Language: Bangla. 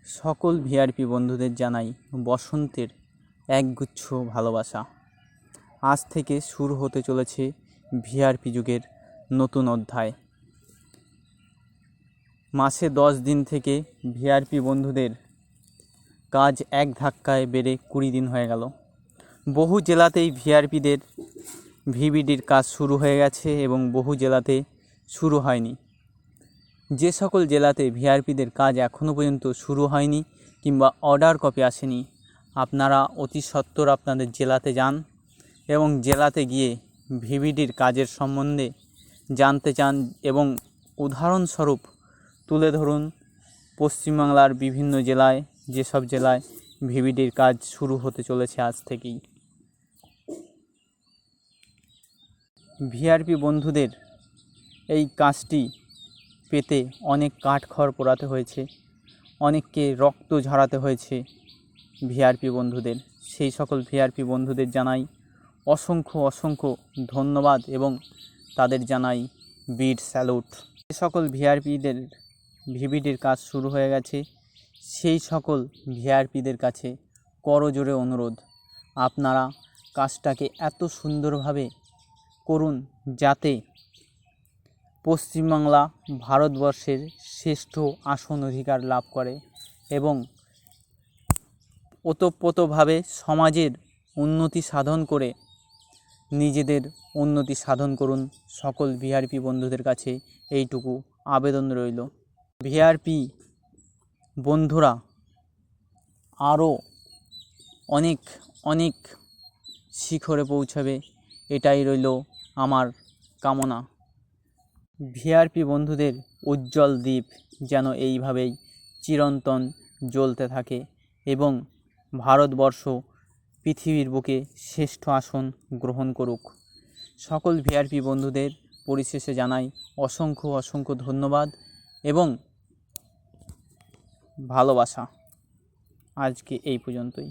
সকল ভিআরপি বন্ধুদের জানাই বসন্তের একগুচ্ছ ভালোবাসা। আজ থেকে শুরু হতে চলেছে ভিআরপি যুগের নতুন অধ্যায়। মাসে 10 দিন থেকে ভিআরপি বন্ধুদের কাজ এক ধাক্কায় বেড়ে 20 দিন হয়ে গেল। বহু জেলাতেই ভিআরপিদের ভিবিডির কাজ শুরু হয়ে গেছে এবং বহু জেলাতে শুরু হয়নি। যে সকল জেলাতে ভিআরপিদের কাজ এখনও পর্যন্ত শুরু হয়নি কিংবা অর্ডার কপি আসেনি, আপনারা অতি সত্বর আপনাদের জেলাতে যান এবং জেলাতে গিয়ে ভিবিডির কাজের সম্বন্ধে জানতে চান এবং উদাহরণস্বরূপ তুলে ধরুন পশ্চিমবাংলার বিভিন্ন জেলায়, যেসব জেলায় ভিবিডির কাজ শুরু হতে চলেছে আজ থেকেই। ভিআরপি বন্ধুদের এই কাজটি পেতে অনেক কাঠখড় পোড়াতে হয়েছে, অনেককে রক্ত ঝরাতে হয়েছে ভিআরপি বন্ধুদের। সেই সকল ভিআরপি বন্ধুদের জানাই অসংখ্য অসংখ্য ধন্যবাদ এবং তাদের জানাই বিট স্যালুট। যে সকল ভিআরপিদের ভিবিডির কাজ শুরু হয়ে গেছে সেই সকল ভিআরপিদের কাছে করজোড়ে অনুরোধ, আপনারা কাজটাকে এত সুন্দরভাবে করুন যাতে পশ্চিমবাংলা ভারতবর্ষের শ্রেষ্ঠ আসন অধিকার লাভ করে এবং ওতপ্রোতভাবে সমাজের উন্নতি সাধন করে নিজেদের উন্নতি সাধন করুন। সকল ভিআরপি বন্ধুদের কাছে এইটুকু আবেদন রইল। ভিআরপি বন্ধুরা আরও অনেক অনেক শিখরে পৌঁছাবে, এটাই রইল আমার কামনা। ভিআরপি বন্ধুদের উজ্জ্বল দ্বীপ যেন এইভাবেই চিরন্তন জ্বলতে থাকে এবং ভারতবর্ষ পৃথিবীর বুকে শ্রেষ্ঠ আসন গ্রহণ করুক। সকল ভিআরপি বন্ধুদের পরিশেষে জানাই অসংখ্য অসংখ্য ধন্যবাদ এবং ভালোবাসা। আজকে এই পর্যন্তই।